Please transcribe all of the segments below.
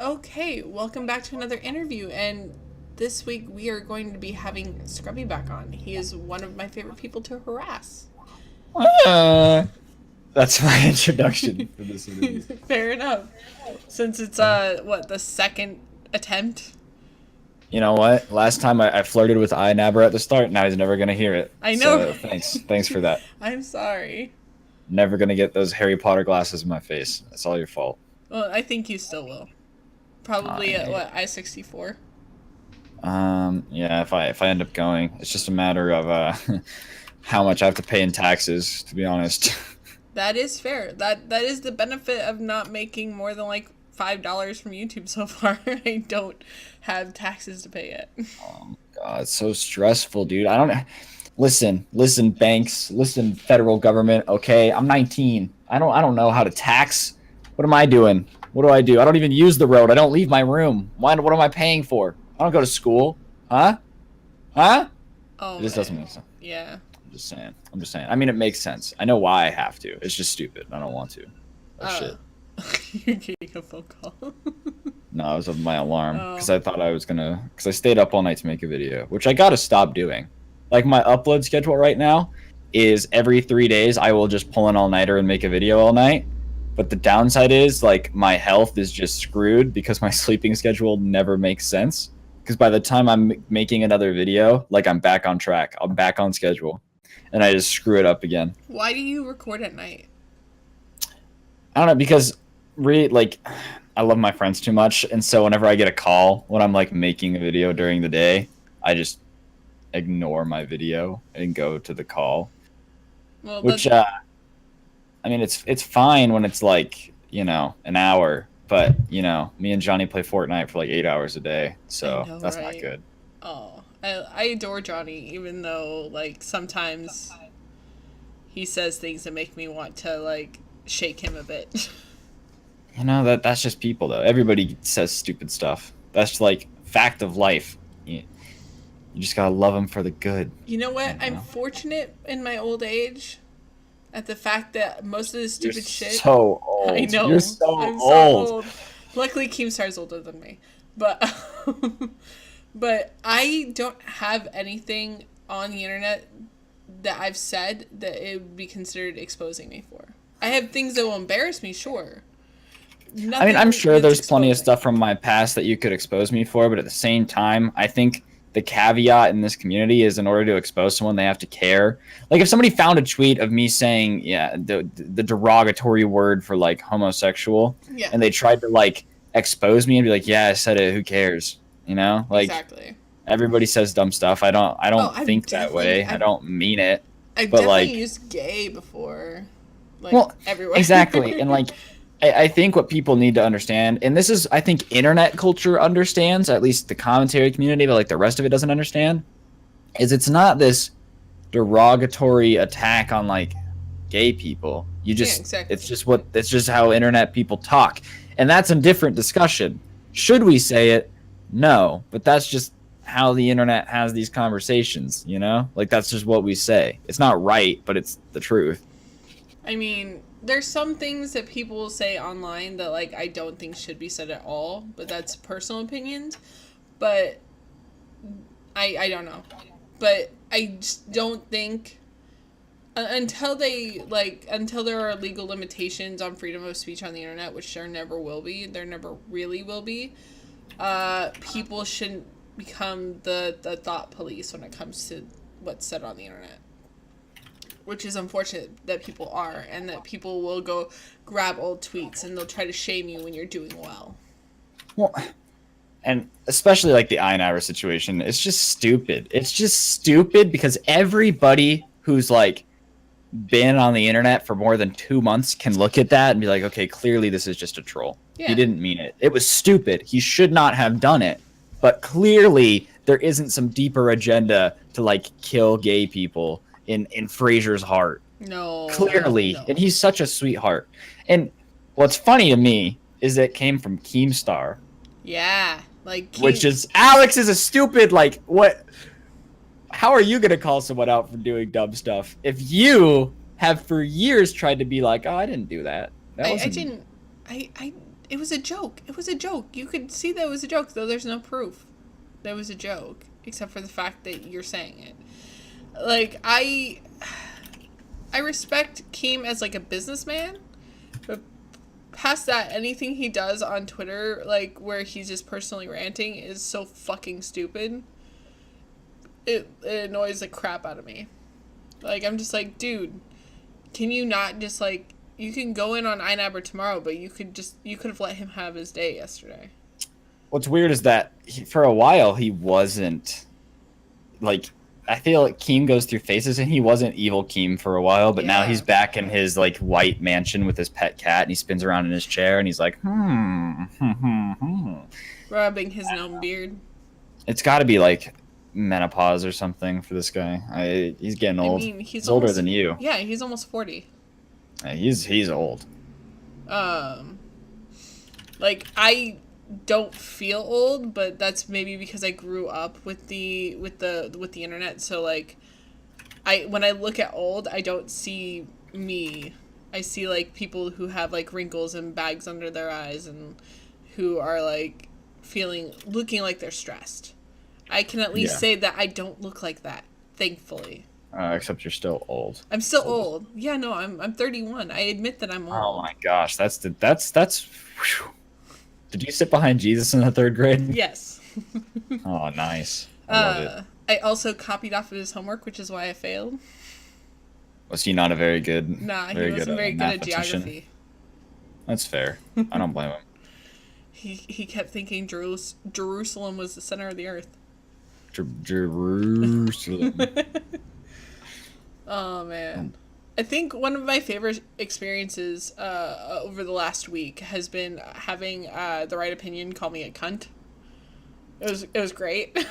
Okay, welcome back to another interview. And this week we are going to be having Scrubby back on. He is one of my favorite people to harass. Uh, that's my introduction for this interview. Fair enough. Since it's the second attempt. You know what? Last time I flirted with iNabber at the start. Now he's never gonna hear it. I know. So thanks for that. I'm sorry. Never gonna get those Harry Potter glasses in my face. That's all your fault. Well, I think you still will. Probably at I-64. Yeah. If I end up going, it's just a matter of how much I have to pay in taxes. To be honest. That is fair. That is the benefit of not making more than like $5 from YouTube so far. I don't have taxes to pay yet. Oh God, it's so stressful, dude. I don't. Listen, banks. Listen, federal government. Okay, I'm 19. I don't know how to tax. What am I doing? What do I do? I don't even use the road. I don't leave my room. What am I paying for? I don't go to school. Huh? Huh? Oh, It just doesn't make sense. Yeah. I'm just saying. I mean, it makes sense. I know why I have to. It's just stupid. I don't want to. Oh, shit. You're getting a phone call. No, it was of my alarm because I thought I was gonna. Because I stayed up all night to make a video, which I gotta stop doing. Like my upload schedule right now is every 3 days I will just pull an all-nighter and make a video all night. But the downside is like my health is just screwed because my sleeping schedule never makes sense. Because by the time I'm making another video, like I'm back on track. I'm back on schedule. And I just screw it up again. Why do you record at night? I don't know, because really, like, I love my friends too much, and so whenever I get a call when I'm like making a video during the day, I just ignore my video and go to the call. Well, Which, I mean, it's fine when it's like an hour, but me and Johnny play Fortnite for like 8 hours a day, so know, that's right? not good. Oh, I adore Johnny, even though like sometimes he says things that make me want to like shake him a bit. That's just people though. Everybody says stupid stuff. That's like fact of life. You just gotta love them for the good. You know what? I'm fortunate in my old age at the fact that most of the stupid shit. So old. I know. You're so I'm old. so old. Luckily, Keemstar's older than me, but but I don't have anything on the internet that I've said that it would be considered exposing me for. I have things that will embarrass me, sure. I mean, I'm sure there's plenty of exposing. stuff from my past that you could expose me for, but at the same time, I think the caveat in this community is in order to expose someone, they have to care. Like if somebody found a tweet of me saying, the derogatory word for like homosexual, Yeah. and they tried to like expose me and be like, yeah, I said it, who cares? Like Exactly. everybody says dumb stuff. I don't I've think that way. I don't mean it. I've But definitely like, used gay before. Like well, everywhere. exactly. And like I think what people need to understand, and this is, I think, internet culture understands, at least the commentary community, but like the rest of it doesn't understand, is it's not this derogatory attack on like gay people. Exactly. It's just how internet people talk. And that's a different discussion. Should we say it? No. But that's just how the internet has these conversations, Like that's just what we say. It's not right, but it's the truth. I mean, there's some things that people will say online that like I don't think should be said at all, but that's personal opinions. But I don't know. But I just don't think until there are legal limitations on freedom of speech on the internet, which there never will be, there never really will be. People shouldn't become the thought police when it comes to what's said on the internet. Which is unfortunate that people are, and that people will go grab old tweets and they'll try to shame you when you're doing well. Well, and especially like the iNabber situation, it's just stupid. It's just stupid because everybody who's like been on the internet for more than 2 months can look at that and be like, okay, clearly this is just a troll. Yeah. He didn't mean it. It was stupid. He should not have done it. But clearly there isn't some deeper agenda to like kill gay people in Fraser's heart. No. Clearly. No. And he's such a sweetheart. And what's funny to me is that it came from Keemstar. Yeah. Like Which is, Alex is a stupid, like, what? How are you going to call someone out for doing dumb stuff if you have for years tried to be like, oh, I didn't do that. I didn't. It was a joke. It was a joke. You could see that it was a joke, though there's no proof that it was a joke, except for the fact that you're saying it. Like, I respect Keem as, like, a businessman, but past that, anything he does on Twitter, like, where he's just personally ranting is so fucking stupid. It annoys the crap out of me. Like, I'm just like, dude, can you not just, like, you can go in on Einabber tomorrow, but you could have let him have his day yesterday. What's weird is that for a while he wasn't, like, I feel like Keem goes through phases, and he wasn't evil Keem for a while, but now he's back in his, like, white mansion with his pet cat, and he spins around in his chair, and he's like, rubbing his gnome beard. It's got to be, like, menopause or something for this guy. He's getting old. I mean, he's older almost, than you. Yeah, he's almost 40. He's old. Like, I don't feel old, but that's maybe because I grew up with the internet. So, like, when I look at old, I don't see me. I see, like, people who have, like, wrinkles and bags under their eyes and who are, like, looking like they're stressed. I can at least say that I don't look like that, thankfully. Except you're still old. I'm still old. Yeah, no, I'm 31. I admit that I'm old. Oh my gosh, that's. Whew. Did you sit behind Jesus in the 3rd grade? Yes. Oh, nice. I love it. I also copied off of his homework, which is why I failed. Was he not a very good? Nah, he wasn't very good at geography. That's fair. I don't blame him. He kept thinking Jerusalem was the center of the earth. Jerusalem. Oh, man. I think one of my favorite experiences over the last week has been having The Right Opinion call me a cunt. It was great.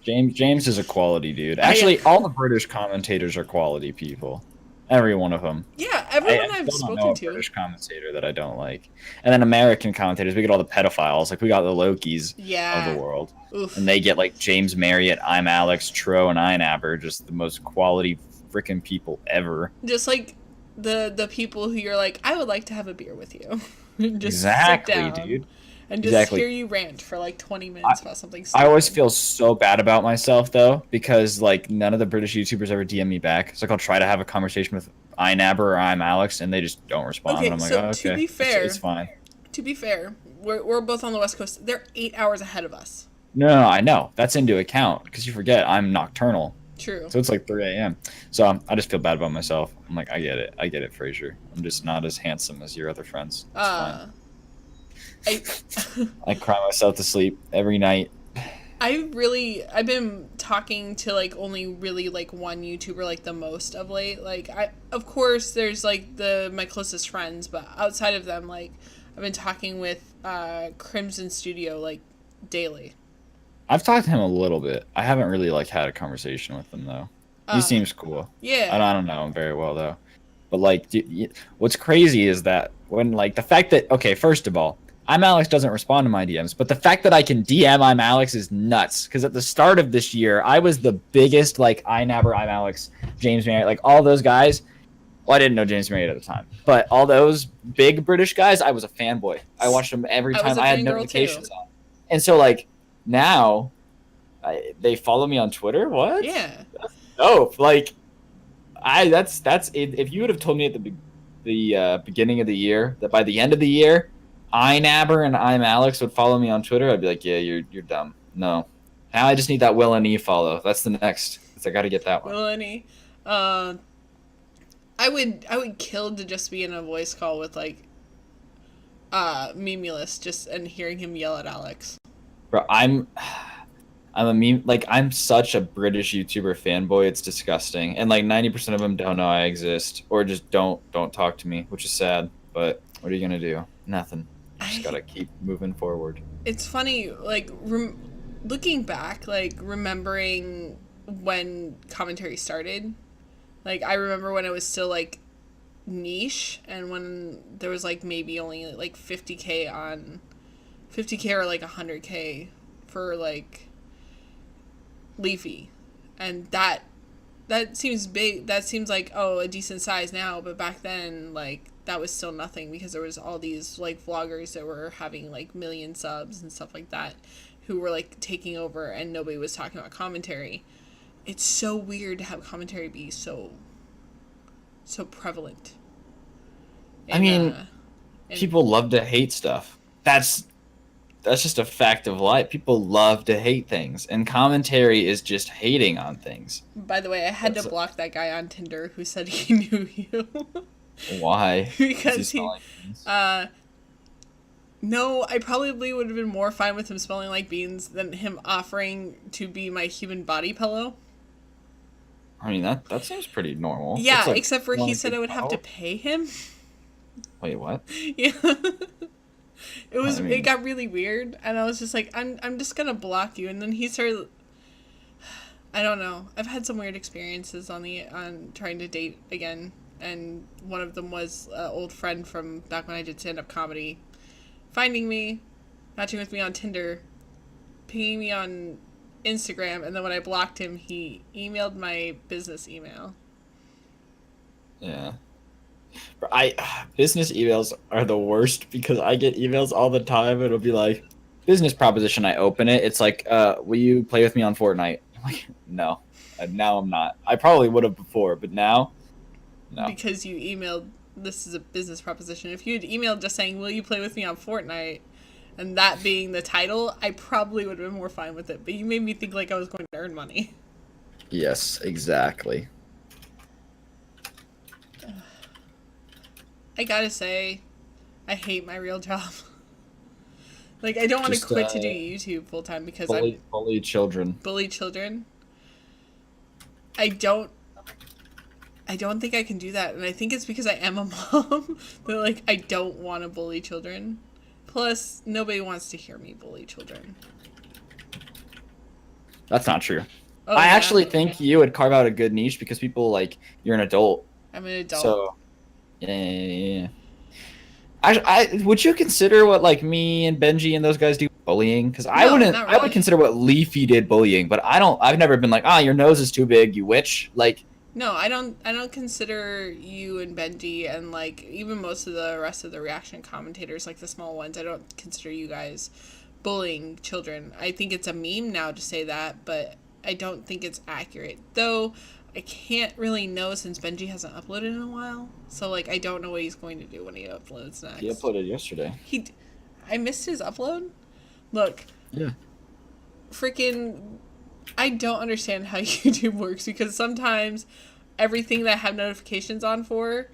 James is a quality dude. Actually, all the British commentators are quality people. Every one of them. Yeah, everyone I've spoken to. British commentator that I don't like. And then American commentators, we get all the pedophiles. Like, we got the Lokis of the world. Oof. And they get, like, James Marriott, I'm Alex, Tro, and Einabber, just the most quality freaking people ever. Just like the people who you're like, I would like to have a beer with you. Just exactly, sit down dude. And just hear you rant for like 20 minutes about something stupid. I always feel so bad about myself, though, because, like, none of the British YouTubers ever DM me back. It's like I'll try to have a conversation with Einabber or I'm Alex, and they just don't respond. Okay, and I'm like, so oh, okay, to be fair, it's fine. To be fair, we're both on the West Coast. They're 8 hours ahead of us. No, I know. That's into account, because you forget I'm nocturnal. True. So it's like 3 a.m. So I just feel bad about myself. I'm like, I get it, Fraser. I'm just not as handsome as your other friends. It's fine. I cry myself to sleep every night. I've been talking to like only really like one YouTuber like the most of late. Like of course there's like my closest friends, but outside of them, like I've been talking with Crimson Studio like daily. I've talked to him a little bit. I haven't really like had a conversation with him though. He seems cool. Yeah. I don't know him very well though. But like, what's crazy is that when like the fact that, okay, first of all, I'm Alex doesn't respond to my DMs, but the fact that I can DM I'm Alex is nuts. Because at the start of this year, I was the biggest like Einabber, I'm Alex, James Marriott, like all those guys. Well, I didn't know James Marriott at the time, but all those big British guys, I was a fanboy. I watched them every time. I had notifications on. And so like now, they follow me on Twitter. What? Yeah. That's dope. Like, that's it. If you would have told me at the beginning of the year that by the end of the year, Einabber and I'm Alex would follow me on Twitter, I'd be like, yeah, you're dumb. No. Now I just need that Will and E follow. That's the next. I got to get that one. Will and E. I would kill to just be in a voice call with like Memulus just and hearing him yell at Alex. Bro, I'm a meme. Like, I'm such a British YouTuber fanboy. It's disgusting. And like 90% of them don't know I exist or just don't talk to me, which is sad. But what are you gonna do? Nothing. Just gotta keep moving forward. It's funny, like looking back, like remembering when commentary started. Like I remember when it was still like niche, and when there was like maybe only like 50K or like 100K for like Leafy, and that seems big. That seems like a decent size now, but back then like that was still nothing because there was all these like vloggers that were having like million subs and stuff like that who were like taking over and nobody was talking about commentary. It's so weird to have commentary be so prevalent. And, I mean, people love to hate stuff. That's just a fact of life. People love to hate things, and commentary is just hating on things. By the way, I had to block that guy on Tinder who said he knew you. Why? Because no, I probably would have been more fine with him smelling like beans than him offering to be my human body pillow. I mean, that seems pretty normal. Yeah, like, except for he said I would have to pay him. Wait, what? Yeah. It got really weird, and I was just like, I'm just gonna block you. And then he started, I don't know. I've had some weird experiences on trying to date again, and one of them was an old friend from back when I did stand-up comedy finding me, matching with me on Tinder, pinging me on Instagram, and then when I blocked him, he emailed my business email. Yeah. Business emails are the worst because I get emails all the time. It'll be like, business proposition. I open it. It's like, will you play with me on Fortnite? I'm like, no. Now I'm not. I probably would have before, but now, no. Because you emailed, this is a business proposition. If you had emailed just saying, will you play with me on Fortnite? And that being the title, I probably would have been more fine with it. But you made me think like I was going to earn money. Yes, exactly. I gotta say, I hate my real job. Like, I don't want to quit to do YouTube full time because bully children. Bully children. I don't think I can do that, and I think it's because I am a mom. But like, I don't want to bully children. Plus, nobody wants to hear me bully children. That's not true. Oh, I actually think you would carve out a good niche because people like you're an adult. I'm an adult. So. Yeah. I would you consider what like me and Benji and those guys do bullying? Because I wouldn't. Really. I would consider what Leafy did bullying, but I don't. I've never been like, your nose is too big, you witch. Like. No, I don't consider you and Benji and like even most of the rest of the reaction commentators, like the small ones. I don't consider you guys bullying children. I think it's a meme now to say that, but I don't think it's accurate though. I can't really know since Benji hasn't uploaded in a while. So, like, I don't know what he's going to do when he uploads next. He uploaded yesterday. I missed his upload? Look. Yeah. Freaking, I don't understand how YouTube works because sometimes everything that I have notifications on for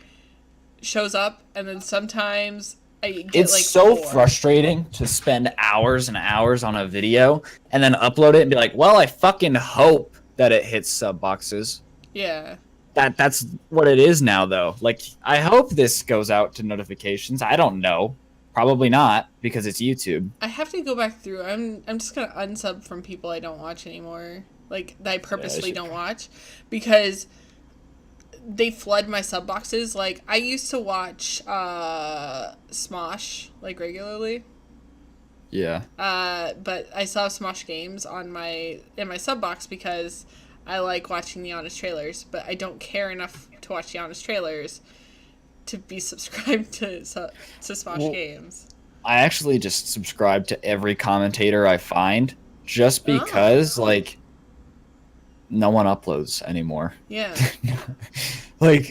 shows up and then sometimes I get it's so frustrating to spend hours and hours on a video and then upload it and be like, well, I fucking hope that it hits sub boxes. Yeah. That's what it is now, though. Like, I hope this goes out to notifications. I don't know. Probably not, because it's YouTube. I have to go back through. I'm just going to unsub from people I don't watch anymore. Like, that I purposely don't watch. Because they flood my sub boxes. Like, I used to watch Smosh, like, regularly. Yeah. But I still have Smosh games in my sub box because I like watching the Honest Trailers, but I don't care enough to watch the Honest Trailers to be subscribed to Smosh games. I actually just subscribe to every commentator I find just because, like, no one uploads anymore. Yeah. Like,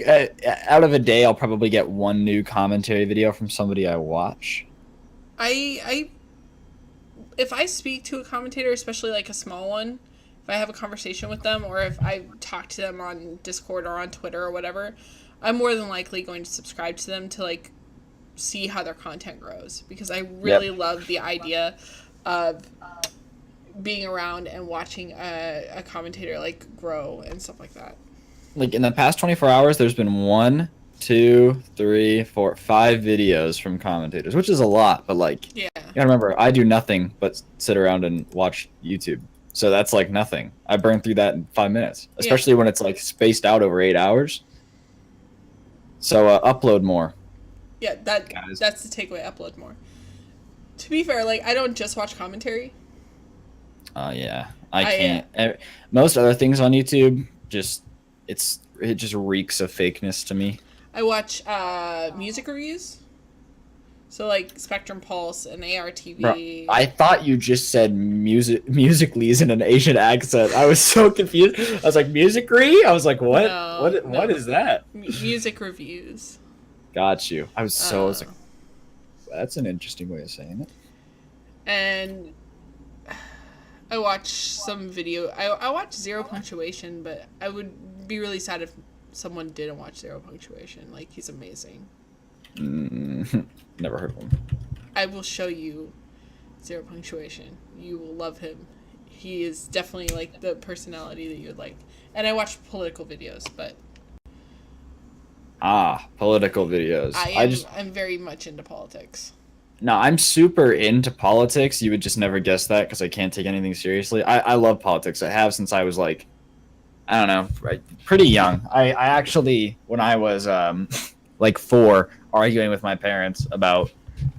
out of a day, I'll probably get one new commentary video from somebody I watch. If I speak to a commentator, especially like a small one, if I have a conversation with them or if I talk to them on Discord or on Twitter or whatever, I'm more than likely going to subscribe to them to like see how their content grows because I really love the idea of being around and watching a commentator like grow and stuff like that. Like in the past 24 hours, there's been 1, 2, 3, 4, 5 videos from commentators, which is a lot, but like, you gotta remember, I do nothing but sit around and watch YouTube. So that's like nothing. I burn through that in 5 minutes, especially when it's like spaced out over 8 hours. So upload more. Yeah, that's the takeaway. Upload more. To be fair, like I don't just watch commentary. Yeah, I can't. Most other things on YouTube it just reeks of fakeness to me. I watch music reviews. So like Spectrum Pulse and Bro, ARTV. I thought you just said musicallys in an Asian accent. I was so confused. I was like, musicry? I was like, what? No, What is that? Music reviews. Got you. I was like, Uh, that's an interesting way of saying it. and I watch some video. I watch Zero Punctuation, but I would be really sad if someone didn't watch Zero Punctuation. Like, he's amazing. Never heard of him. I will show you Zero Punctuation. You will love him. He is definitely like the personality that you would like. And I watch political videos, but Political videos. I'm very much into politics. No, I'm super into politics. You would just never guess that because I can't take anything seriously. I love politics. I have since I was like, I don't know, right, pretty young. I actually, when I was like 4, arguing with my parents about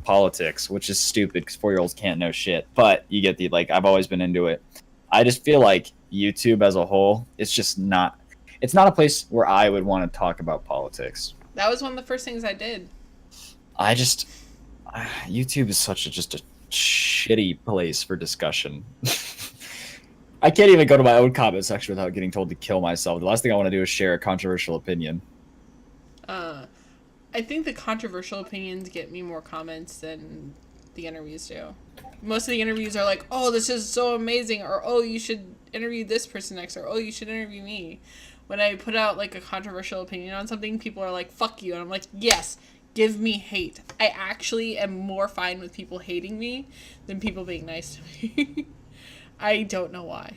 politics, which is stupid because 4-year-olds can't know shit. But you get the, like, I've always been into it. I just feel like YouTube as a whole, it's not a place where I would want to talk about politics. That was one of the first things I did. YouTube is just a shitty place for discussion. I can't even go to my own comment section without getting told to kill myself. The last thing I want to do is share a controversial opinion. I think the controversial opinions get me more comments than the interviews do. Most of the interviews are like, oh, this is so amazing, or oh, you should interview this person next, or oh, you should interview me. When I put out like a controversial opinion on something, people are like, fuck you. And I'm like, yes, give me hate. I actually am more fine with people hating me than people being nice to me. I don't know why.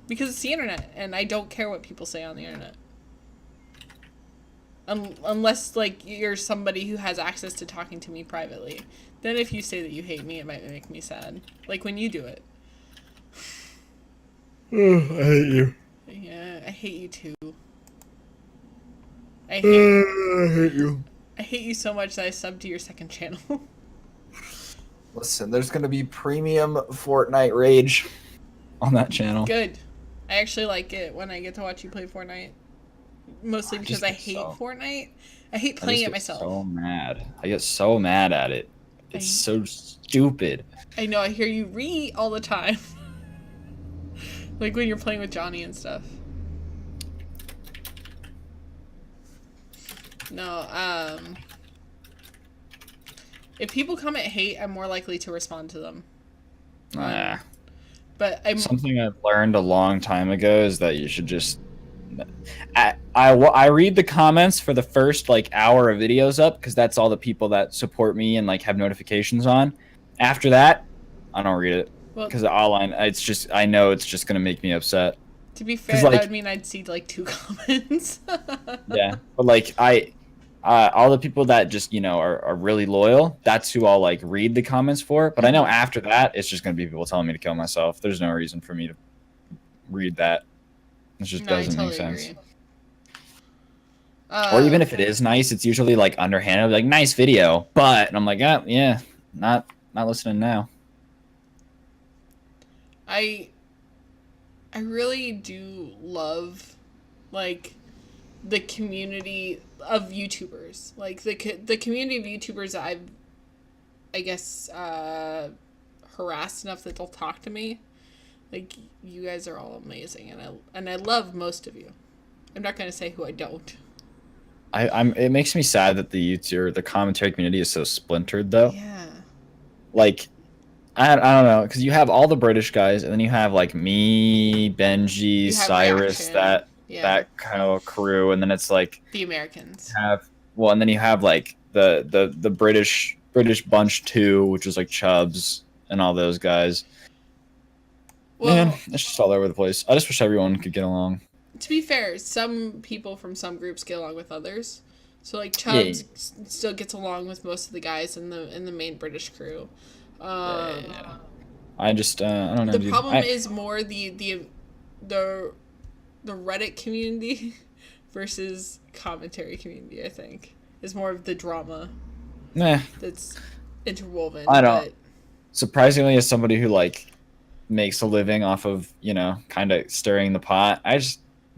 Because it's the internet, and I don't care what people say on the internet. Unless, like, you're somebody who has access to talking to me privately. Then if you say that you hate me, it might make me sad. Like when you do it. Oh, I hate you. Yeah, I hate you too. I hate you. I hate you so much that I subbed to your second channel. Listen, there's gonna be premium Fortnite rage on that channel. Good. I actually like it when I get to watch you play Fortnite. Mostly because I hate Fortnite. I hate playing it myself. So mad. I get so mad at it. It's so stupid. I know. I hear you all the time. Like when you're playing with Johnny and stuff. No, if people comment hate, I'm more likely to respond to them. But something I've learned a long time ago is that you should just... I read the comments for the first like hour of videos up because that's all the people that support me and like have notifications on. After that, I don't read it because I know it's just gonna make me upset. To be fair, that would mean I'd see like 2 comments. Yeah, but like all the people that just are really loyal, that's who I'll like read the comments for. But I know after that, it's just gonna be people telling me to kill myself. There's no reason for me to read that. It just doesn't make sense. Or even if it is nice, it's usually like underhanded, like nice video, but and I'm like, yeah, not listening now. I really do love like the community of YouTubers, like the community of YouTubers that I guess harassed enough that they'll talk to me. Like, you guys are all amazing, and I love most of you. I'm not gonna say who I don't. It makes me sad that the commentary community is so splintered, though. Yeah. Like, I don't know, because you have all the British guys, and then you have like me, Benji, Cyrus, that kind of crew, and then it's like the Americans. And then you have like the British bunch too, which is like Chubbs and all those guys. Well, man, it's just all over the place. I just wish everyone could get along. To be fair, some people from some groups get along with others. So like Chubbs still gets along with most of the guys in the main British crew. I just I don't know. The problem is more the Reddit community versus commentary community. I think is more of the drama. That's interwoven. I don't. Surprisingly, as somebody who like makes a living off of kind of stirring the pot,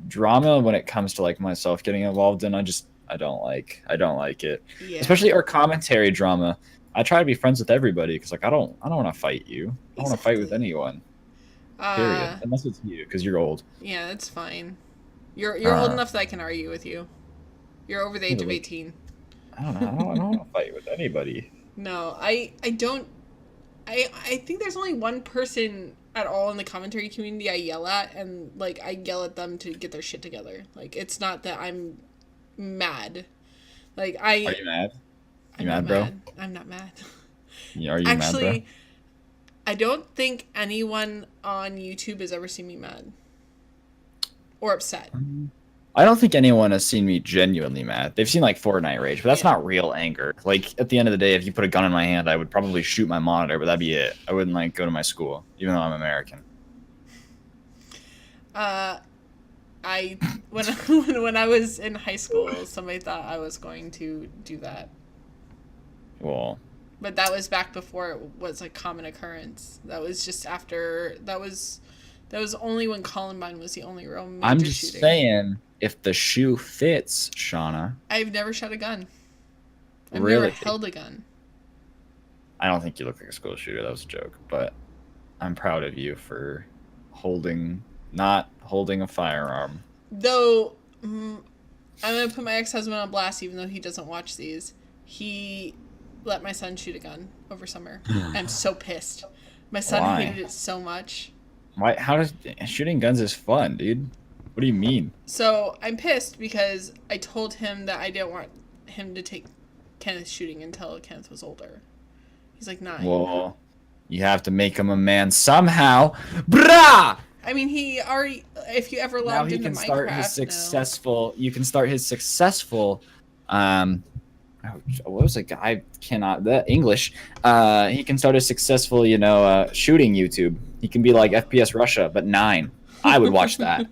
drama when it comes to like myself getting involved in, I I don't like it. Yeah. Especially our commentary drama. I try to be friends with everybody because like I don't want to fight you. I don't want to fight with Exactly. anyone. Period. Unless it's you because you're old. Yeah, that's fine. You're old enough that I can argue with you. You're over the age of 18. I don't know. I don't want to fight with anybody. No, I don't. I think there's only one person at all in the commentary community I yell at, and like I yell at them to get their shit together. Like it's not that I'm mad. Like Are you mad? I'm mad, not bro? mad. I'm not mad. Yeah, are you Actually, mad, bro? I don't think anyone on YouTube has ever seen me mad or upset. I don't think anyone has seen me genuinely mad. They've seen like Fortnite rage, but that's Yeah. not real anger. Like at the end of the day, if you put a gun in my hand, I would probably shoot my monitor, but that'd be it. I wouldn't like go to my school, even though I'm American. I when I was in high school, somebody thought I was going to do that. Well, But that was back before it was a common occurrence. That was just after that was only when Columbine was the only real major I'm just shooting. saying, if the shoe fits, Shauna. I've never shot a gun. I've Really? never held a gun. I don't think you look like a school shooter. That was a joke, but I'm proud of you for not holding a firearm. Though I'm gonna put my ex-husband on blast, even though he doesn't watch these. He let my son shoot a gun over summer. I'm so pissed. My son Why? hated it so much. Why? How does shooting guns is fun, dude? What do you mean? So I'm pissed because I told him that I didn't want him to take Kenneth shooting until Kenneth was older. He's like 9. Well, you have to make him a man somehow. Brah! I mean, he already. If you ever Now logged he into can Minecraft, start his successful. You can start his successful. What was it? I cannot the English. He can start a successful, shooting YouTube. He can be like FPS Russia, but 9. I would watch that.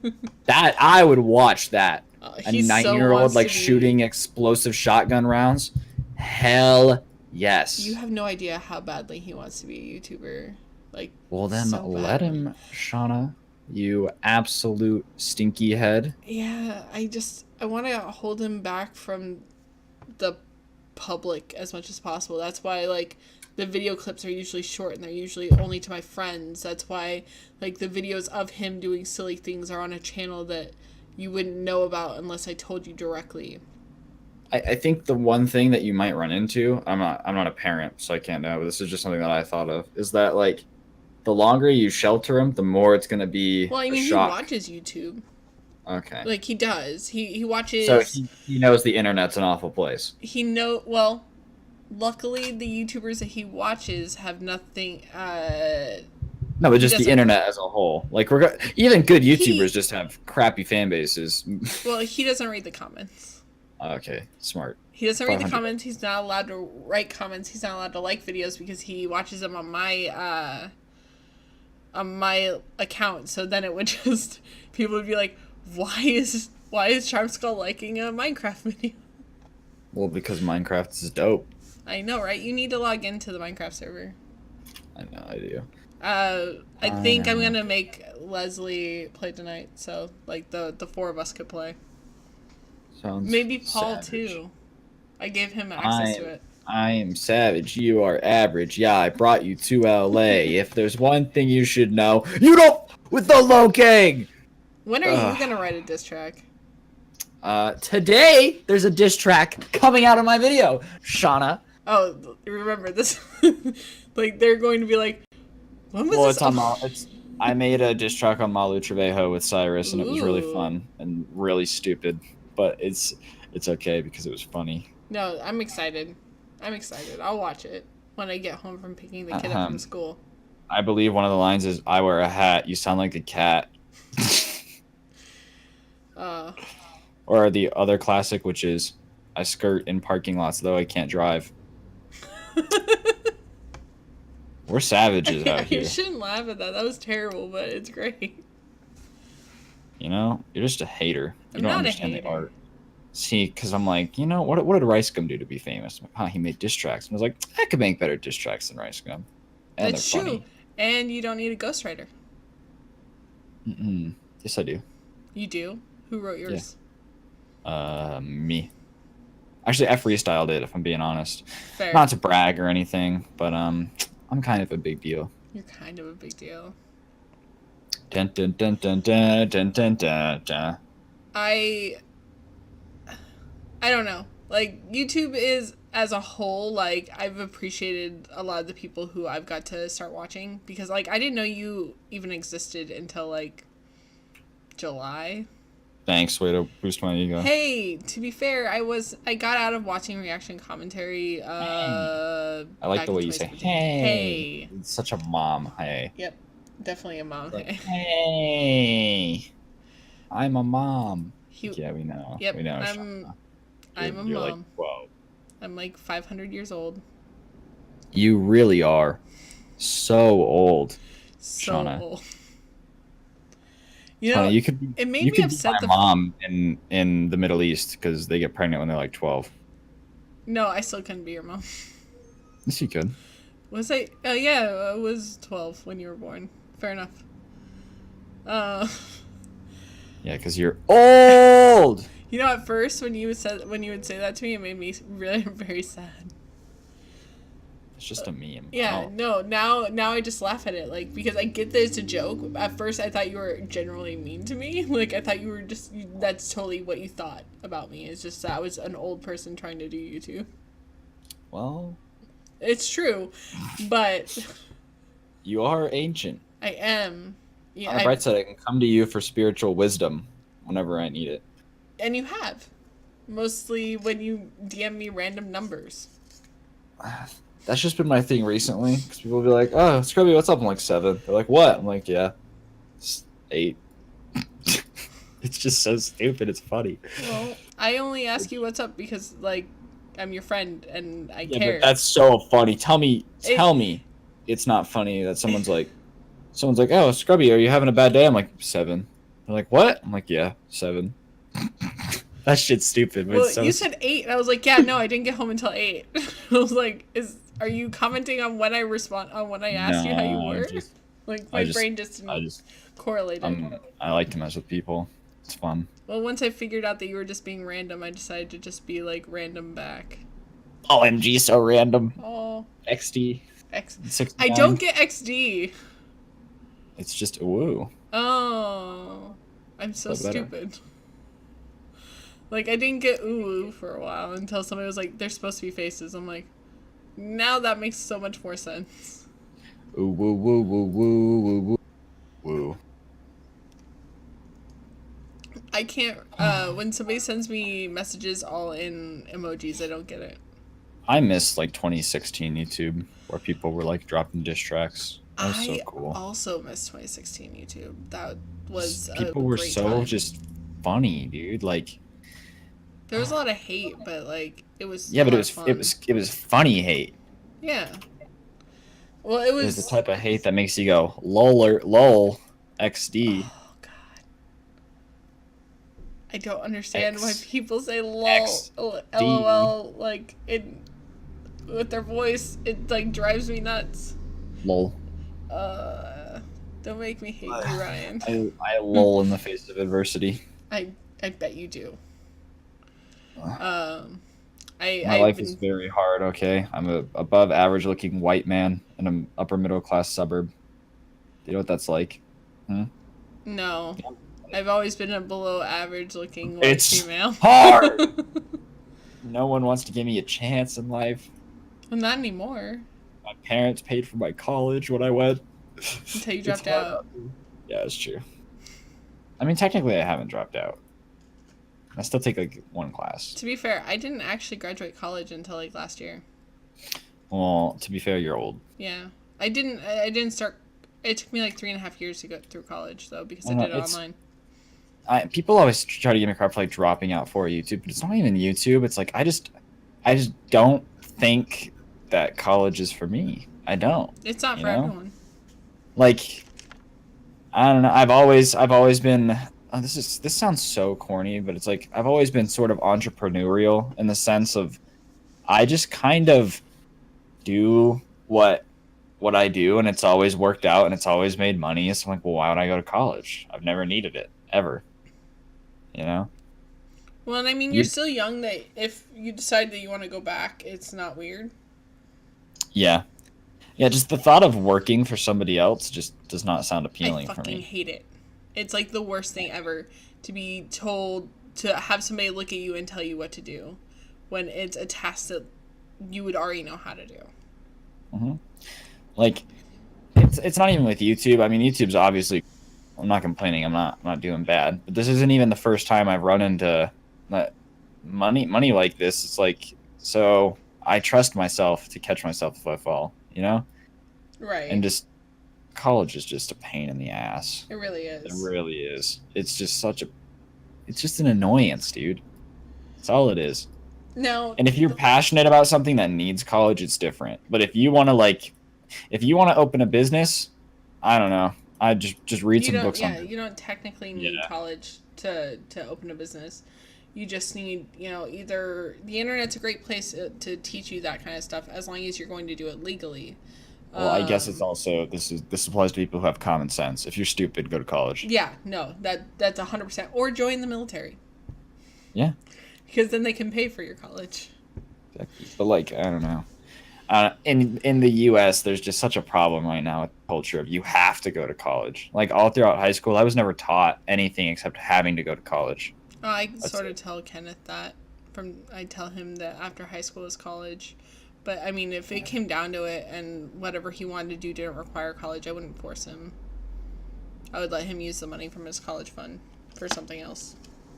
I would watch that. A he so 9-year-old wants like to be- shooting explosive shotgun rounds. Hell yes. You have no idea how badly he wants to be a YouTuber. Like, Well then, so let badly. him, Shauna. You absolute stinky head. Yeah, I want to hold him back from the public as much as possible. That's why like the video clips are usually short and they're usually only to my friends. That's why like the videos of him doing silly things are on a channel that you wouldn't know about unless I told you directly. I think the one thing that you might run into, I'm not a parent, so I can't know, but this is just something that I thought of, is that like the longer you shelter him, the more it's gonna be Well, I a mean, he shock. watches YouTube. Okay. Like he does. He watches. So he knows the internet's an awful place. Well, luckily the YouTubers that he watches have nothing. No, but just the doesn't- internet as a whole. Like even good YouTubers just have crappy fan bases. Well, he doesn't read the comments. Okay, smart. He doesn't read the 500. comments. He's not allowed to write comments. He's not allowed to like videos because he watches them on my account. So then it would just people would be like, why is Charmedskull liking a Minecraft video? Well, because Minecraft is dope. I know, right? You need to log into the Minecraft server. I know, I do. I think I'm gonna make Leslie play tonight, so like the 4 of us could play. Sounds Maybe Paul savage. too. I gave him access to it. I am savage. You are average. Yeah, I brought you to LA. If there's one thing you should know, you don't with the low king. When are you gonna write a diss track? Today there's a diss track coming out of my video, Shauna. Oh, remember this? Like they're going to be like, when was Well, this? it's on I made a diss track on Malu Trevejo with Cyrus, and it was really Ooh. fun and really stupid, but it's okay because it was funny. No, I'm excited. I'll watch it when I get home from picking the kid up from school. I believe one of the lines is, "I wear a hat. You sound like a cat." Or the other classic, which is, "I skirt in parking lots, though I can't drive." We're savages out You here. shouldn't laugh at that. That was terrible, but it's great. You know, you're just a hater. You I'm don't not a understand the hater. art. See, because I'm like, what did Rice Gum do to be famous? I'm like, he made diss tracks. And I was like, I could make better diss tracks than Rice Gum. And That's they're true. funny. And you don't need a ghostwriter. Yes, I do. You do? Who wrote yours? Me. Actually, I freestyled it, if I'm being honest. Fair. Not to brag or anything, but I'm kind of a big deal. You're kind of a big deal. Dun, dun, dun, dun, dun, dun, dun, dun, dun. I don't know. Like, YouTube is, as a whole, like, I've appreciated a lot of the people who I've got to start watching. Because, like, I didn't know you even existed until, like, July. Thanks, way to boost my ego. Hey, to be fair, I got out of watching reaction commentary, I like back the way in you say, 2017. hey. It's such a mom, hey. Yep. Definitely a mom. Like, Hey. hey. I'm a mom. He- Yeah, we know. Yep, We know. I'm a You're mom. like, whoa. I'm like 500 years old. You really are so old. So Shauna. old. You know, Shauna, you could it made you me could upset be my mom in the Middle East because they get pregnant when they're like 12. No, I still couldn't be your mom. Yes, you could. Was I? Oh yeah, I was 12 when you were born. Fair enough. Yeah, because you're old. You know, at first when you would say that to me, it made me really very sad. It's just a meme. Yeah, Oh. no, now I just laugh at it, like, because I get that it's a joke. At first I thought you were generally mean to me. Like, I thought you were just, that's totally what you thought about me. It's just that I was an old person trying to do YouTube. Well, It's true, but you are ancient. I am. Yeah, On the bright side, I can come to you for spiritual wisdom whenever I need it. and you have. Mostly when you DM me random numbers. That's just been my thing recently. Because people will be like, oh, Scrubby, what's up? I'm like, 7. They're like, what? I'm like, yeah. It's 8. It's just so stupid. It's funny. Well, I only ask you what's up because, like, I'm your friend and I Yeah, care. but that's so funny. Tell me it's not funny that someone's like, oh, Scrubby, are you having a bad day? I'm like, 7. They're like, what? I'm like, yeah, 7. That shit's stupid. But Well, it's so you said 8, and I was like, yeah, no, I didn't get home until 8. I was like, are you commenting on when I asked you how you were? Like, my brain just didn't correlate. I like to mess with people. It's fun. Well, once I figured out that you were just being random, I decided to just be, like, random back. OMG, so random. Oh. XD. I don't get XD. It's just woo. Oh. I'm so stupid. Like, I didn't get ooh for a while until somebody was like, they're supposed to be faces. I'm like, now that makes so much more sense. Ooh, woo, woo, woo, woo, woo, woo. Woo. I can't, when somebody sends me messages all in emojis, I don't get it. I miss, like, 2016 YouTube, where people were, like, dropping diss tracks. That was so cool. I also miss 2016 YouTube. That was people were so time. just funny, dude. Like, there was a lot of hate, but like it was. Yeah, but it was funny hate. Yeah. Well, it was the type of hate that makes you go lol XD. Oh God. I don't understand why people say lol, lol, like with their voice. It like drives me nuts. Lol. Don't make me hate you, Ryan. I lol in the face of adversity. I bet you do. My life is very hard, okay? I'm a above average looking white man in an upper middle class suburb. Do you know what that's like? No. I've always been a below average looking white female. Hard! No one wants to give me a chance in life. Well, not anymore. My parents paid for my college when I went. Until you dropped out. Yeah, it's true. I mean, technically I haven't dropped out. I still take like one class. To be fair, I didn't actually graduate college until like last year. Well, to be fair, you're old. Yeah. I didn't start. It took me like 3.5 years to go through college though because I did it online. People always try to give me crap for like dropping out for YouTube, but it's not even YouTube. It's like I just don't think that college is for me. I don't. It's not for everyone. Like, I don't know. I've always been. Oh, this sounds so corny, but it's like I've always been sort of entrepreneurial in the sense of I just kind of do what I do, and it's always worked out, and it's always made money. So I'm like, well, why would I go to college? I've never needed it ever. You know. Well, and I mean, you're still young. That if you decide that you want to go back, it's not weird. Yeah. Yeah, just the thought of working for somebody else just does not sound appealing for fucking me. hate it. It's like the worst thing ever to be told to have somebody look at you and tell you what to do when it's a task that you would already know how to do. Mm-hmm. Like, it's not even with YouTube. I mean, YouTube's obviously, I'm not complaining. I'm not doing bad. But this isn't even the first time I've run into money like this. It's like, so I trust myself to catch myself if I fall, you know? Right. And just college is just a pain in the ass. It really is. It really is. It's just it's just an annoyance, dude. That's all it is. Now, and if you're passionate about something that needs college, it's different. But if you want to open a business, I don't know. I just read some books on it. You don't technically need college to open a business. You just need, either the internet's a great place to teach you that kind of stuff as long as you're going to do it legally. Well, I guess it's also this applies to people who have common sense. If you're stupid, go to college. Yeah, no, that's 100%. Or join the military. Yeah. Because then they can pay for your college. Exactly. But I don't know. In the U.S., there's just such a problem right now with the culture of you have to go to college. Like all throughout high school, I was never taught anything except having to go to college. I sort of tell Kenneth that. I tell him that after high school is college. But, I mean, if it came down to it and whatever he wanted to do didn't require college, I wouldn't force him. I would let him use the money from his college fund for something else,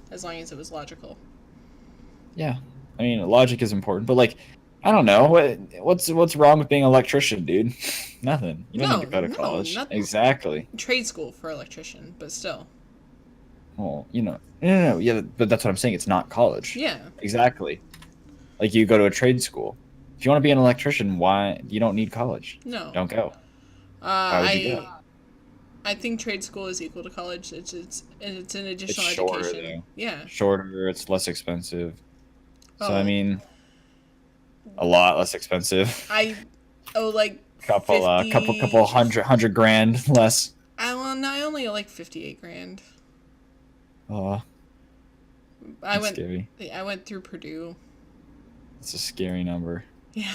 as long as it was logical. Yeah. I mean, logic is important, but, I don't know. What's wrong with being an electrician, dude? Nothing. You don't need to go to college. Nothing. Exactly. Trade school for electrician, but still. Well, no. Yeah, but that's what I'm saying. It's not college. Yeah. Exactly. Like, you go to a trade school. If you want to be an electrician, you don't need college. No. Don't go. Why would you go? I think trade school is equal to college. It's an additional It's shorter, education. though. Yeah. Shorter. It's less expensive. So I mean, a lot less expensive. couple hundred grand less. I only owe 58 grand. Oh, scary. I went through Purdue. It's a scary number. Yeah.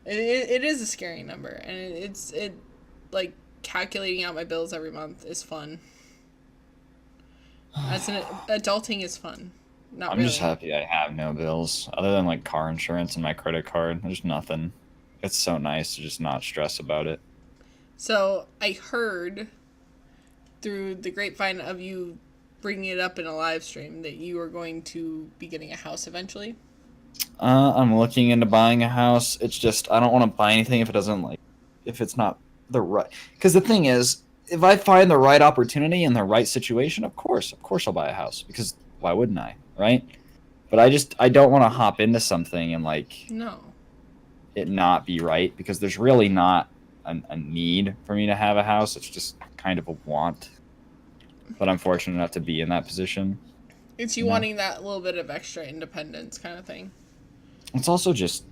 It is a scary number, and it's calculating out my bills every month is fun. Adulting is fun. I'm just happy I have no bills other than car insurance and my credit card. There's nothing. It's so nice to just not stress about it. So I heard through the grapevine of you bringing it up in a live stream that you are going to be getting a house eventually. I'm looking into buying a house. It's just I don't want to buy anything if it's not the right. Because the thing is, if I find the right opportunity and the right situation, of course I'll buy a house. Because why wouldn't I, right? But I don't want to hop into something and no, it not be right, because there's really not a need for me to have a house. It's just kind of a want. But I'm fortunate enough to be in that position. It's you wanting that little bit of extra independence kind of thing. It's also just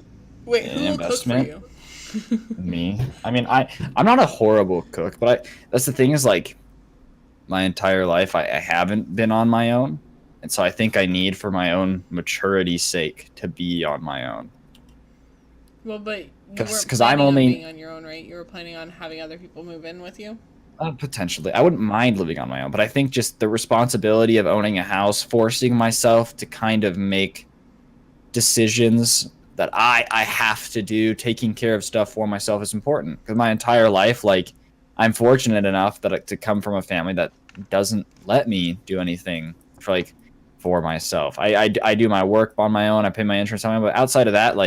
wait, who will cook for you? Me. I mean, I'm not a horrible cook, but that's the thing is my entire life I haven't been on my own, and so I think I need, for my own maturity's sake, to be on my own. Well, but you weren't planning on being on your own, right? You were planning on having other people move in with you? Potentially. I wouldn't mind living on my own, but I think just the responsibility of owning a house, forcing myself to kind of make decisions that I have to do, taking care of stuff for myself is important. Because my entire life, I'm fortunate enough to come from a family that doesn't let me do anything for myself. I do my work on my own. I pay my insurance on my own. But outside of that,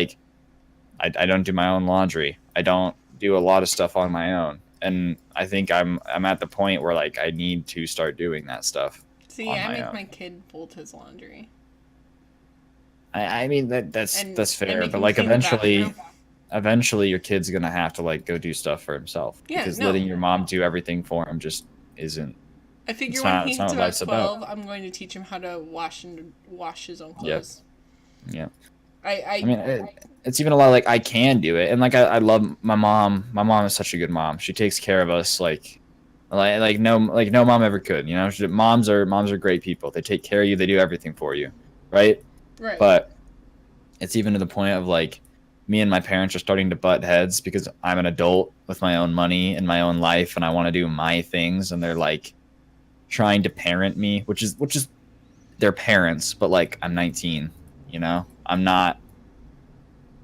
I don't do my own laundry. I don't do a lot of stuff on my own. And I think I'm at the point where I need to start doing that stuff. See, I make my kid fold his laundry. I mean that's fair, but eventually your kid's gonna have to go do stuff for himself. Yeah, because letting your mom do everything for him just isn't. I figure when he's about 12, I'm going to teach him how to wash his own clothes. Yeah. I mean, it's even a lot I can do it, and I love my mom. My mom is such a good mom. She takes care of us Like no mom ever could, you know. Moms are great people. They take care of you. They do everything for you, right? Right. But it's even to the point of like me and my parents are starting to butt heads because I'm an adult with my own money and my own life, and I want to do my things, and they're like trying to parent me, which is their parents, but like I'm 19, you know. I'm not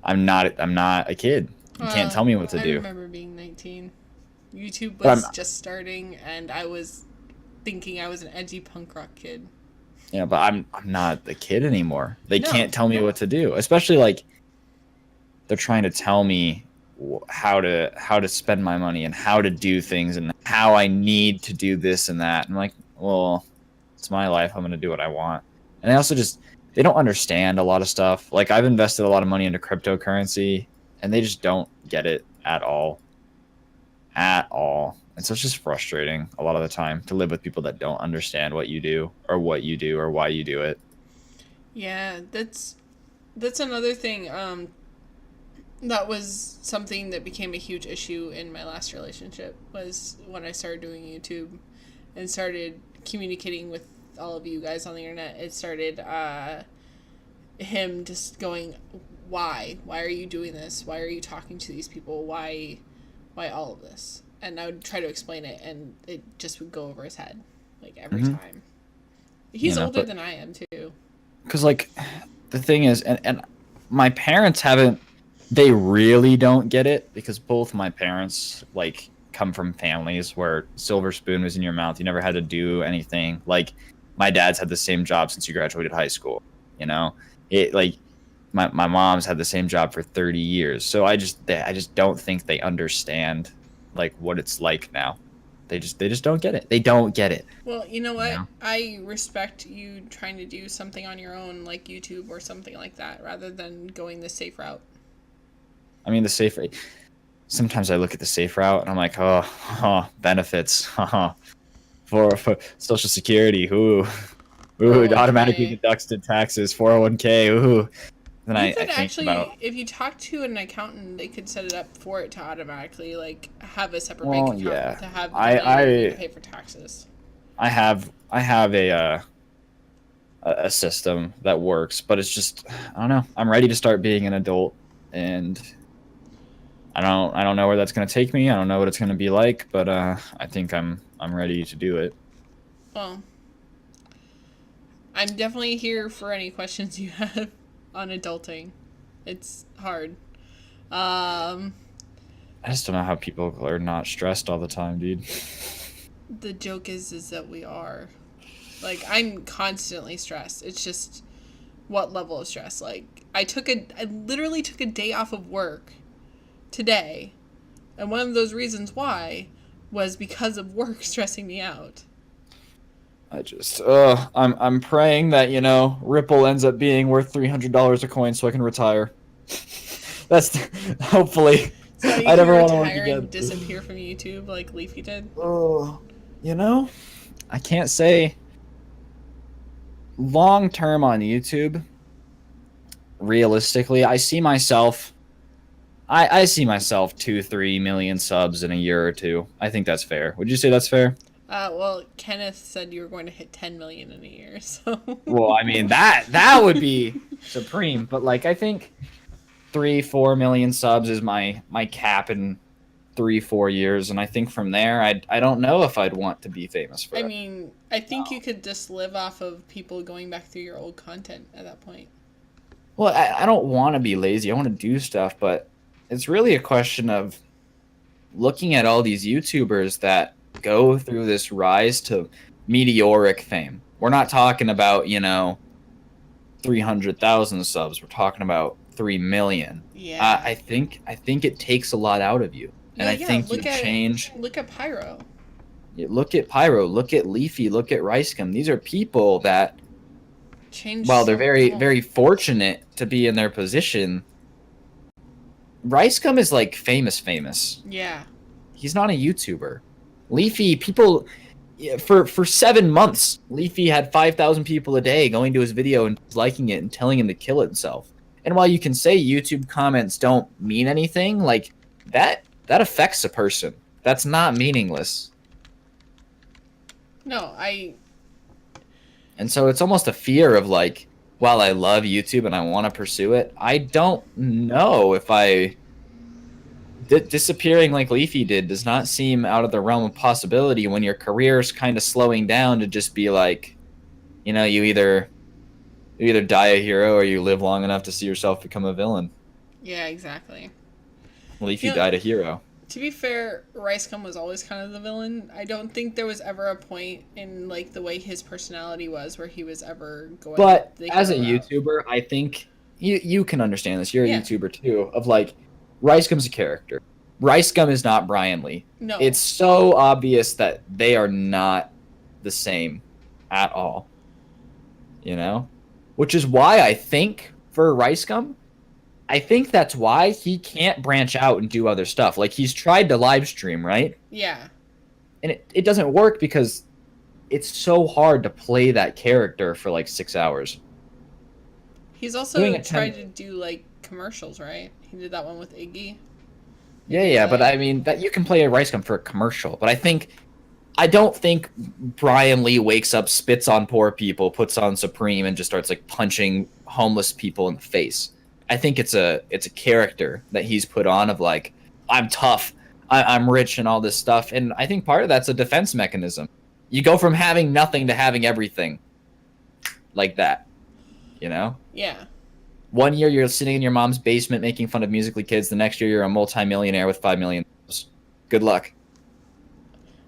a kid. You can't tell me what to do. I remember being 19. YouTube But was just starting, and I was thinking I was an edgy punk rock kid. Yeah, but I'm not a kid anymore. They No. can't tell me what to do, especially like they're trying to tell me how to spend my money and how to do things and how I need to do this and that. I'm like, well, it's my life. I'm gonna do what I want. And they also they don't understand a lot of stuff. Like I've invested a lot of money into cryptocurrency, and they just don't get it at all. And so it's just frustrating a lot of the time to live with people that don't understand what you do or why you do it. Yeah, that's another thing. That was something that became a huge issue in my last relationship, was when I started doing YouTube and started communicating with all of you guys on the internet. It started him just going, why are you doing this? Why are you talking to these people? Why all of this? And I would try to explain it, and it just would go over his head, like, every time. He's older than I am, too. Because, like, the thing is, and my parents they really don't get it, because both my parents, like, come from families where silver spoon was in your mouth. You never had to do anything. Like, my dad's had the same job since he graduated high school, you know? My mom's had the same job for 30 years. So I just don't think they understand like what it's like now. They just don't get it. They don't get it. Well, you know what? You know? I respect you trying to do something on your own, like YouTube or something like that, rather than going the safe route. I mean, the safe route. Sometimes I look at the safe route and I'm like, oh benefits, for Social Security, ooh, it automatically deducts to taxes, 401k, ooh. Then I think actually, about, if you talk to an accountant, they could set it up for it to automatically like have a separate bank account to have to pay for taxes. I have a system that works, but it's just, I don't know. I'm ready to start being an adult, and I don't know where that's gonna take me. I don't know what it's gonna be like, but I think I'm ready to do it. Well, I'm definitely here for any questions you have on adulting. It's hard. I just don't know how people are not stressed all the time, dude. The joke is that we are. Like, I'm constantly stressed. It's just what level of stress. Like, I literally took a day off of work today, and one of those reasons why was because of work stressing me out. I'm praying that, you know, Ripple ends up being worth $300 a coin so I can retire. That's hopefully. So I never want to work again. And disappear from YouTube like Leafy did. Oh, you know, I can't say. Long term on YouTube, realistically, I see myself 2-3 million subs in a year or two. I think that's fair. Would you say that's fair? Well, Kenneth said you were going to hit 10 million in a year, so. Well, I mean, that would be supreme, but like, I think 3-4 million subs is my cap in 3-4 years, and I think from there, I don't know if I'd want to be famous for it. I mean, I think you could just live off of people going back through your old content at that point. Well, I don't want to be lazy. I want to do stuff, but it's really a question of looking at all these YouTubers that go through this rise to meteoric fame. We're not talking about, you know, 300,000 subs. We're talking about 3 million. Yeah. I think it takes a lot out of you. And I think you change. Look at Pyro. Look at Pyro. Look at Leafy. Look at Ricegum. These are people that, while they're very fortunate to be in their position, Ricegum is like famous. Yeah. He's not a YouTuber. Leafy, people, for 7 months, Leafy had 5,000 people a day going to his video and liking it and telling him to kill himself. And while you can say YouTube comments don't mean anything, like that affects a person. That's not meaningless. No, And so it's almost a fear of like, while I love YouTube and I want to pursue it, I don't know if disappearing like Leafy did does not seem out of the realm of possibility when your career's kind of slowing down to just be like, you either die a hero or you live long enough to see yourself become a villain. yeah, exactly. Leafy died a hero. To be fair, Ricegum was always kind of the villain. I don't think there was ever a point in like the way his personality was where he was ever going. But as a YouTuber, I think you can understand this. You're a YouTuber too. Of like, Ricegum's a character. Ricegum is not Brian Lee. No, it's so obvious that they are not the same at all. Which is why I think for Ricegum, I think that's why he can't branch out and do other stuff. Like, he's tried to live stream, right? Yeah. And it doesn't work because it's so hard to play that character for like 6 hours. He's also tried to do like commercials, right? He did that one with Iggy. Yeah, but I mean that you can play a Ricegum for a commercial, but I don't think Brian Lee wakes up, spits on poor people, puts on Supreme, and just starts like punching homeless people in the face. I think it's a character that he's put on of like, I'm tough, I'm rich, and all this stuff. And I think part of that's a defense mechanism. You go from having nothing to having everything, like that. Yeah. One year you're sitting in your mom's basement making fun of Musical.ly kids. The next year you're a multimillionaire with $5 million. Good luck.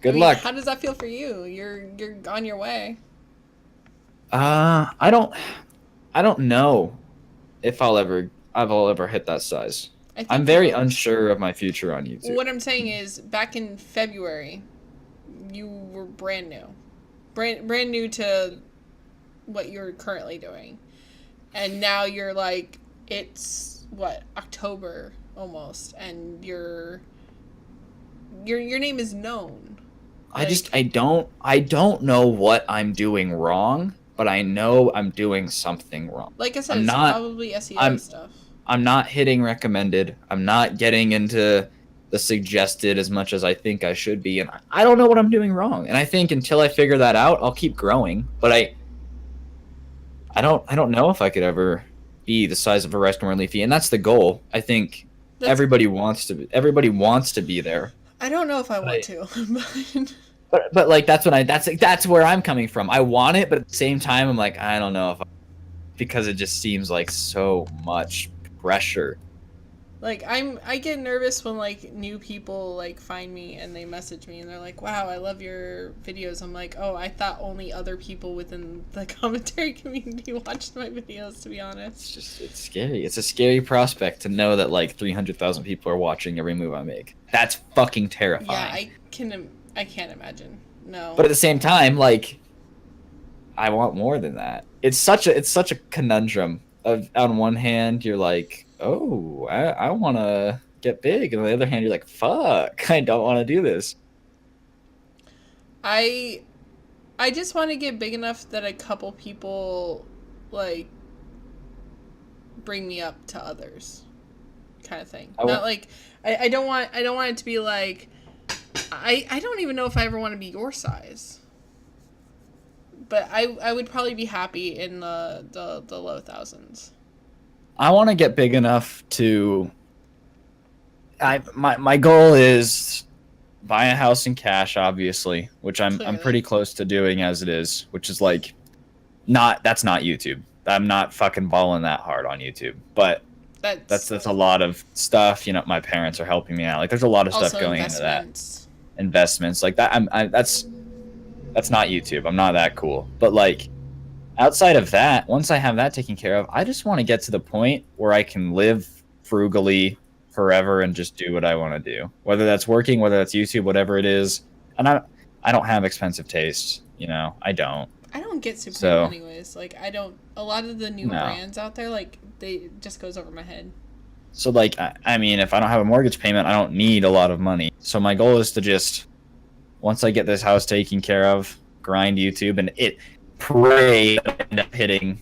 Good luck. How does that feel for you? You're on your way. I don't know if I'll ever hit that size. I'm very unsure of my future on YouTube. What I'm saying is, back in February, you were brand new. Brand new to what you're currently doing. And now you're like, it's October almost, and your name is known. I don't know what I'm doing wrong, but I know I'm doing something wrong. Like I said, it's probably SEO stuff. I'm not hitting recommended. I'm not getting into the suggested as much as I think I should be, and I don't know what I'm doing wrong. And I think until I figure that out, I'll keep growing. But I don't know if I could ever be the size of a Ricegum or Leafy, and that's the goal. I think everybody wants to be there. I don't know if I want to. But like that's where I'm coming from. I want it, but at the same time I'm like, I don't know because it just seems like so much pressure. Like I get nervous when like new people like find me and they message me and they're like, "Wow, I love your videos." I'm like, "Oh, I thought only other people within the commentary community watched my videos." To be honest, it's scary. It's a scary prospect to know that like 300,000 people are watching every move I make. That's fucking terrifying. Yeah, I can't imagine. No. But at the same time, like, I want more than that. It's such a conundrum. On one hand, you're like, oh, I want to get big, and on the other hand, you're like, fuck, I don't want to do this. I just want to get big enough that a couple people like bring me up to others, kind of thing. Not like I don't want it to be like I don't even know if I ever want to be your size. But I would probably be happy in the low thousands. I want to get big enough to. My goal is buy a house in cash, obviously, which I'm pretty close to doing as it is, which is like, that's not YouTube. I'm not fucking balling that hard on YouTube, but that's a lot of stuff. My parents are helping me out. Like, there's a lot of stuff going into that. Investments like that. That's not YouTube. I'm not that cool. But like, outside of that, once I have that taken care of, I just want to get to the point where I can live frugally forever and just do what I want to do. Whether that's working, whether that's YouTube, whatever it is. And I don't have expensive tastes. I don't. I don't get Supreme anyways. Like, I don't. A lot of the new brands out there, like, it just goes over my head. So like, I mean, if I don't have a mortgage payment, I don't need a lot of money. So my goal is to just, once I get this house taken care of, grind YouTube, and pray I end up hitting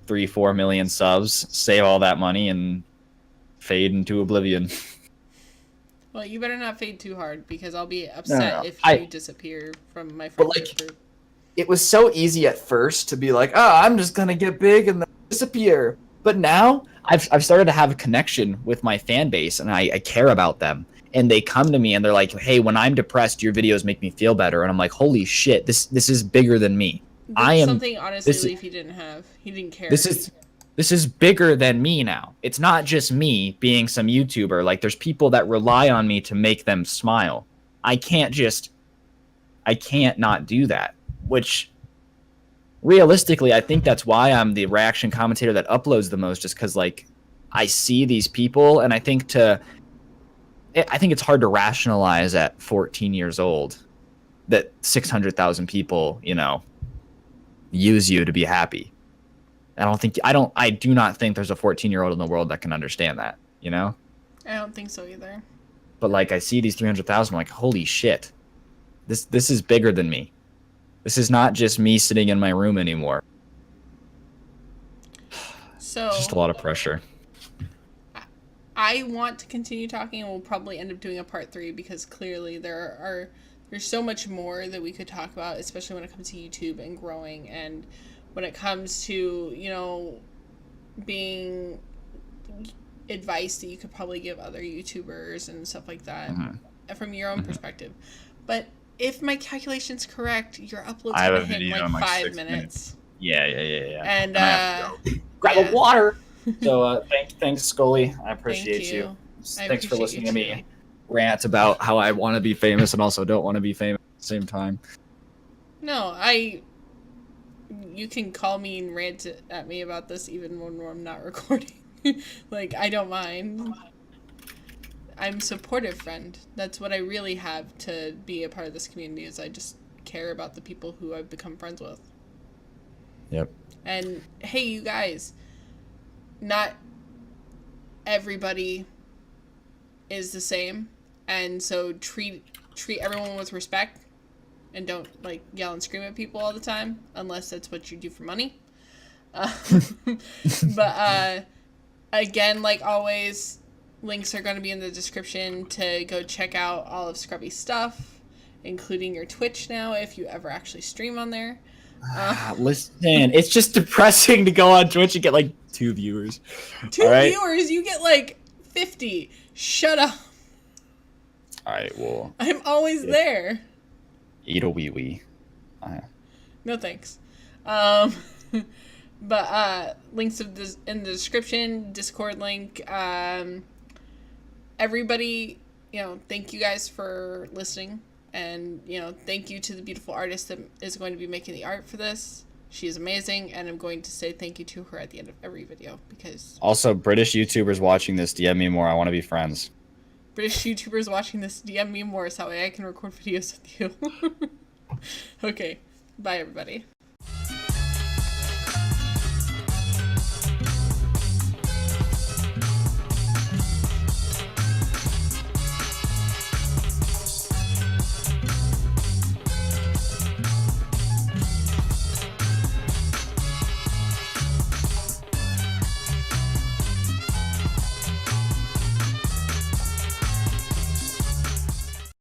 3-4 million subs, save all that money, and fade into oblivion. Well, you better not fade too hard because I'll be No, upset no, no. if you disappear from my But, friend like, group. it was so easy at first to be like, oh, I'm just gonna get big and then disappear. But now, I've started to have a connection with my fan base, and I care about them. And they come to me and they're like, "Hey, when I'm depressed, your videos make me feel better." And I'm like, "Holy shit, this is bigger than me. That's I am something honestly this Leaf he didn't have. He didn't care. this is bigger than me now. It's not just me being some YouTuber. Like, there's people that rely on me to make them smile. I can't not do that." Which, realistically, I think that's why I'm the reaction commentator that uploads the most, just because, like, I see these people, and I think it's hard to rationalize at 14 years old that 600,000 people, use you to be happy. I do not think there's a 14-year-old in the world that can understand that, I don't think so either. But, like, I see these 300,000, I'm like, holy shit. This is bigger than me. This is not just me sitting in my room anymore. So It's just a lot of pressure. I want to continue talking, and we'll probably end up doing a part 3 because clearly there's so much more that we could talk about, especially when it comes to YouTube and growing, and when it comes to being advice that you could probably give other YouTubers and stuff like that from your own perspective. But if my calculation's correct, your upload's I have gonna a hit in video in, like 5 6 minutes. Yeah. And Grab yeah. a water. So thanks, Scully. I appreciate Thank you. you. I Thanks for appreciate listening to you me rant about how I want to be famous and also don't want to be famous at the same time. No, you can call me and rant at me about this even when I'm not recording. Like, I don't mind. I'm a supportive friend. That's what I really have to be a part of this community, is I just care about the people who I've become friends with. Yep. And hey, you guys, not everybody is the same, and so treat everyone with respect, and don't like yell and scream at people all the time unless that's what you do for money. But again, like always, links are going to be in the description to go check out all of Scrubby's stuff, including your Twitch now if you ever actually stream on there. Listen, it's just depressing to go on Twitch and get like 2 viewers. 2 viewers? You get like 50. Shut up. All right, well, I'm always there. eat a wee wee. No thanks. But links in the description, Discord link. Everybody, thank you guys for listening. And, thank you to the beautiful artist that is going to be making the art for this. She is amazing, and I'm going to say thank you to her at the end of every video, because... Also, British YouTubers watching this, DM me more. I want to be friends. British YouTubers watching this, DM me more so that way I can record videos with you. Okay, bye everybody.